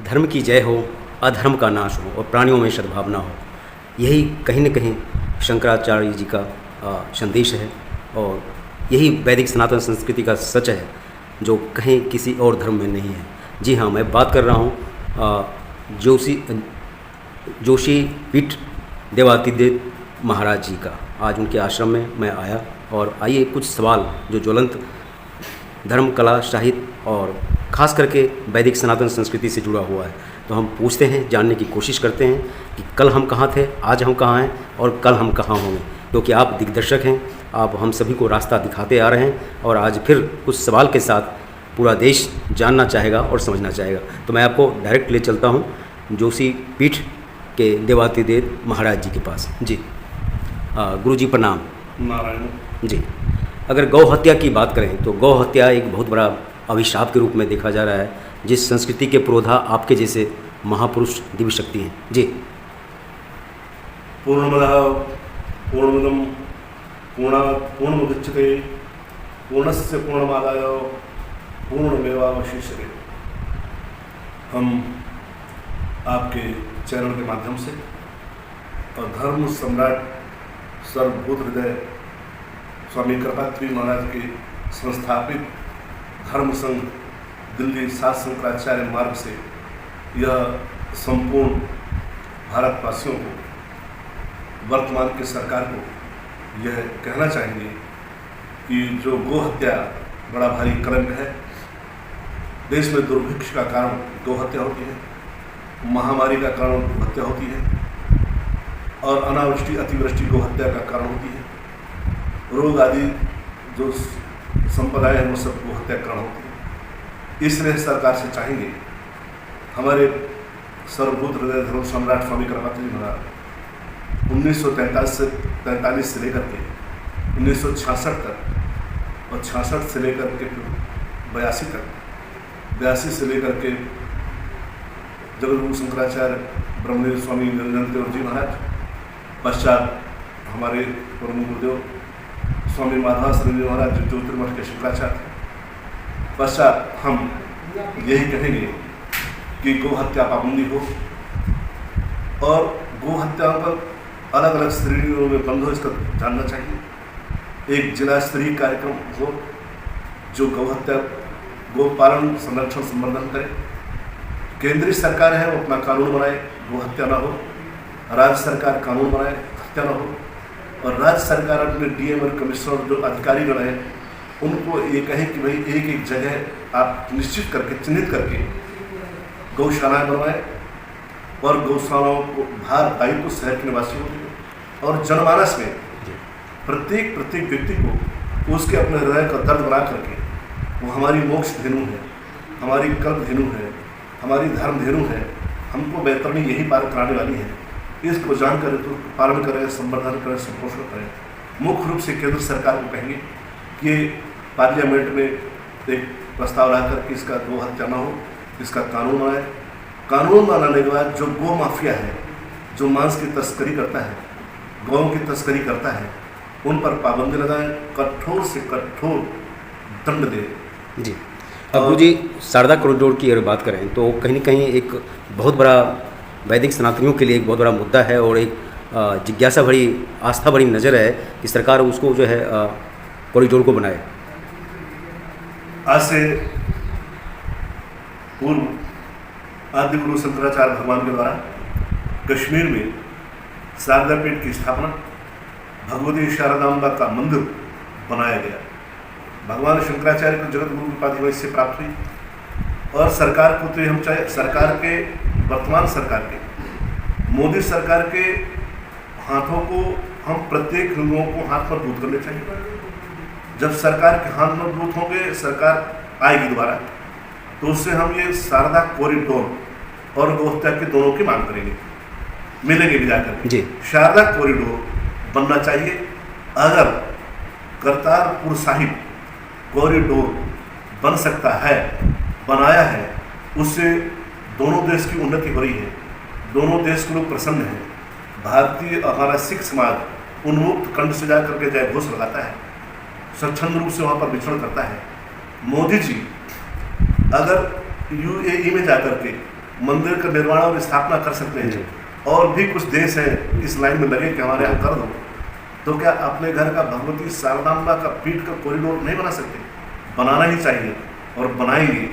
धर्म की जय हो, अधर्म का नाश हो और प्राणियों में सद्भावना हो। यही कहीं न कहीं शंकराचार्य जी का संदेश है और यही वैदिक सनातन संस्कृति का सच है, जो कहीं किसी और धर्म में नहीं है। जी हाँ, मैं बात कर रहा हूँ जोशी पीठ देवातीदेव महाराज जी का। आज उनके आश्रम में मैं आया और आइए कुछ सवाल जो ज्वलंत धर्म, कला, साहित्य और ख़ास करके वैदिक सनातन संस्कृति से जुड़ा हुआ है, तो हम पूछते हैं, जानने की कोशिश करते हैं कि कल हम कहाँ थे, आज हम कहाँ हैं और कल हम कहाँ होंगे। क्योंकि आप दिग्दर्शक हैं, आप हम सभी को रास्ता दिखाते आ रहे हैं और आज फिर कुछ सवाल के साथ पूरा देश जानना चाहेगा और समझना चाहेगा। तो मैं आपको डायरेक्ट ले चलता हूँ जोशी पीठ के देवातीदेव महाराज जी के पास। जी गुरु जी प्रणाम। नारायण जी, अगर गौ हत्या की बात करें तो गौ हत्या एक बहुत बड़ा अभिशाप के रूप में देखा जा रहा है, जिस संस्कृति के पुरोधा आपके जैसे महापुरुष दिव्य शक्ति हैं। जी। पूर्णमदः पूर्णमिदं पूर्णमुदच्यते पूर्णस्य पूर्णमादाय पूर्णमेवावशिष्यते। हम आपके चैनल के माध्यम से और धर्म सम्राट सर्वभूत हृदय स्वामी कृपात्री महाराज के संस्थापित धर्म संघ दिल्ली सात शंकराचार्य मार्ग से यह संपूर्ण भारतवासियों को, वर्तमान की सरकार को यह कहना चाहेंगे कि जो गो हत्या बड़ा भारी कलंक है। देश में दुर्भिक्ष का कारण गो हत्या होती है, महामारी का कारण गो हत्या होती है और अनावृष्टि अतिवृष्टि गो हत्या का कारण होती है। रोग आदि जो संपदाएं हैं वो सब गो हत्या कारण होती है। इसलिए सरकार से चाहेंगे, हमारे सर्वभूत हृदय धर्म सम्राट स्वामी कृपात्री महाराज 1943 से लेकर के 1966 तक और 66 से लेकर के 82 तक, 82 से लेकर के जगतगुरु शंकराचार्य ब्रह्मदेव स्वामी निरंजन देव जी महाराज, पश्चात हमारे परम गुरुदेव स्वामी माधवानंद जी महाराज जो ज्योतिर्मठ के शंकराचार्य थे। पश्चात हम यही कहेंगे कि गो हत्या पाबंदी हो और गो हत्या पर अलग अलग श्रेणियों में बंद हो, इसका जानना चाहिए। एक जिला स्तरीय कार्यक्रम हो जो गौ हत्या, गो पालन, संरक्षण, संवर्धन करे। केंद्रीय सरकार है वो अपना कानून बनाए, गो हत्या ना हो। राज्य सरकार कानून बनाए, हत्या ना हो। और राज्य सरकार अपने डीएम और कमिश्नर जो अधिकारी गण हैं उनको ये कहे कि भाई एक एक जगह आप निश्चित करके, चिन्हित करके गौशालाएँ बनवाएं और गौशालाओं को भार दायित्व शहर के निवासियों को और जनमानस में प्रत्येक व्यक्ति को उसके अपने हृदय का दर्द बना करके, वो हमारी मोक्ष धेनु है, हमारी कल्प धेनु है, हमारी धर्म धेनु है, हमको बैतरणी यही पार कराने वाली है। इसको जानकर तो पालन करें, संवर्धन करें, संपोषण करें। मुख्य रूप से केंद्र सरकार को कहेंगे कि पार्लियामेंट में एक प्रस्ताव लाकर कि इसका गो हत्या न हो, इसका कानून बनाए। कानून बनाने के बाद जो गो माफिया है, जो मांस की तस्करी करता है, गौं की तस्करी करता है, उन पर पाबंदी लगाएं, कठोर से कठोर दंड दे। जी। अब गुरु जी शारदा कॉरिडोर की अगर बात करें तो कहीं न कहीं एक बहुत बड़ा वैदिक सनातनियों के लिए एक बहुत बड़ा मुद्दा है और एक जिज्ञासा भरी, आस्था भरी नज़र है कि सरकार उसको जो है कॉरिडोर को बनाए। आज से पूर्व आदि गुरु शंकराचार्य भगवान के द्वारा कश्मीर में शारदा पीठ की स्थापना, भगवती शारदाम्बा का मंदिर बनाया गया। भगवान शंकराचार्य को जगत गुरु की उपाधि वहीं से प्राप्त हुई और सरकार को तो हम चाहे, सरकार के, वर्तमान सरकार के, मोदी सरकार के हाथों को हम प्रत्येक हिंदुओं को हाथ पर बूथ करने चाहिए। जब सरकार के हाथ मजबूत होंगे, सरकार आएगी दोबारा, तो उससे हम ये शारदा कॉरिडोर और गो हत्या के दोनों की मांग करेंगे, मिलेंगे भी जाकर जी। शारदा कॉरिडोर बनना चाहिए। अगर करतारपुर साहिब कॉरिडोर बन सकता है, बनाया है, उससे दोनों देश की उन्नति हो रही है, दोनों देश के लोग प्रसन्न हैं। भारतीय, हमारा सिख समाज उन्मुक्त कंठ से जाकर के जय घोष लगाता है, स्वच्छंद रूप से वहाँ पर विचरण करता है। मोदी जी अगर यूएई में जाकर के मंदिर का निर्माण और स्थापना कर सकते हैं, और भी कुछ देश हैं इस लाइन में लगे कि हमारे यहाँ कर दो, तो क्या अपने घर का भगवती शारदाम्बा का पीठ का कॉरिडोर नहीं बना सकते? बनाना ही चाहिए और बनाएंगे।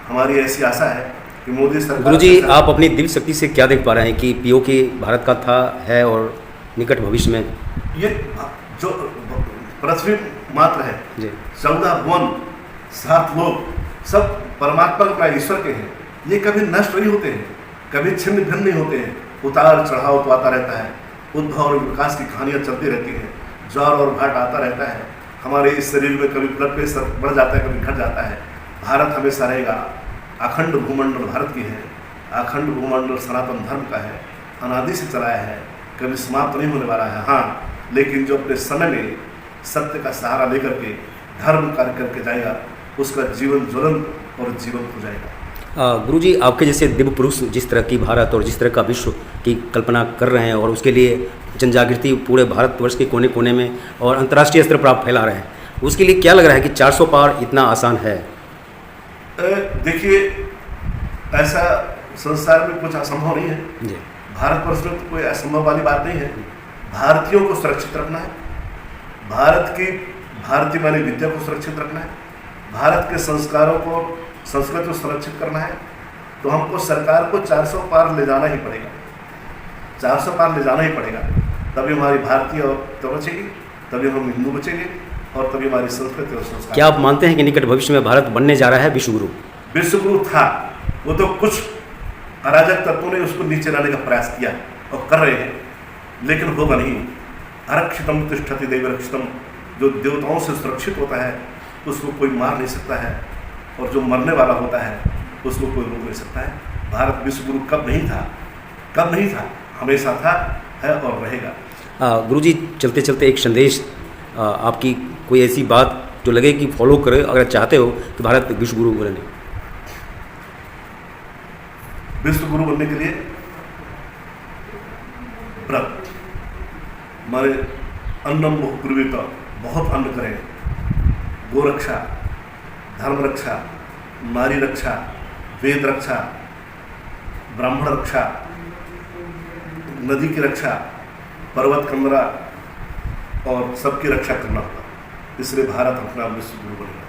हमारी ऐसी आशा है कि मोदी सरकार। गुरुजी, आप अपनी दिव्य शक्ति से क्या देख पा रहे हैं कि पीओके भारत का था, है और निकट भविष्य में ये जो पृथ्वी मात्र है, 14 भुवन 7 लोग सब परमात्मा का ईश्वर के हैं। ये कभी नष्ट नहीं होते हैं, कभी छिन्न भिन्न नहीं होते हैं। उतार चढ़ाव तो आता रहता है, उद्भव और विकास की कहानियाँ चलती रहती हैं, ज्वर और घाट आता रहता है। हमारे इस शरीर में कभी ब्लड प्रेशर बढ़ जाता है, कभी घट जाता है। भारत हमेशा रहेगा। अखंड भूमंडल भारत की है, अखंड भूमंडल सनातन धर्म का है, अनादि से चलाया है, कभी समाप्त नहीं होने वाला है। हाँ, लेकिन जो अपने समय में सत्य का सहारा लेकर के धर्म कार्य करके जाएगा, उसका जीवन ज्वलंत और जीवंत हो जाएगा। गुरुजी, आपके जैसे दिव्य पुरुष जिस तरह की भारत और जिस तरह का विश्व की कल्पना कर रहे हैं और उसके लिए जन जागृति पूरे भारतवर्ष के कोने कोने में और अंतर्राष्ट्रीय स्तर पर आप फैला रहे हैं, उसके लिए क्या लग रहा है कि 400 पार इतना आसान है? देखिए, ऐसा संसार में कुछ असंभव नहीं है जी। भारतवर्ष में तो कोई असंभव वाली बात नहीं है। भारतीयों को सुरक्षित रखना है, भारतीय मानव विद्या को सुरक्षित रखना है, भारत के संस्कारों को, संस्कृति को सुरक्षित करना है, तो हमको सरकार को 400 पार ले जाना ही पड़ेगा। 400 पार ले जाना ही पड़ेगा, तभी हमारी भारतीय तो बचेगी, तभी हम हिंदू बचेंगे और तभी हमारी संस्कृति और संस्कार। क्या आप मानते हैं कि निकट भविष्य में भारत बनने जा रहा है विश्वगुरु? विश्वगुरु था, वो तो कुछ अराजक तत्वों ने उसको नीचे लाने का प्रयास किया और कर रहे हैं, लेकिन होगा नहीं। अरक्षितम तिष्ठति दैवरक्षितम, जो देवताओं से सुरक्षित होता है उसको कोई मार नहीं सकता है, और जो मरने वाला होता है उसको कोई रोक नहीं सकता है। भारत विश्वगुरु कब नहीं था, हमेशा था, है और रहेगा। गुरुजी, चलते चलते एक संदेश, आपकी कोई ऐसी बात जो लगे कि फॉलो करे अगर चाहते हो कि भारत विश्वगुरु बने? विश्वगुरु बनने के लिए व्रत, हमारे अन्नम बहुब्रूवीत, बहुत अन्न करें, गो रक्षा, धर्म रक्षा, नारी रक्षा, वेद रक्षा, ब्राह्मण रक्षा, नदी की रक्षा, पर्वत कंदरा और सबकी रक्षा करना होगा। इसलिए भारत अपना विश्वगुरु बनेगा।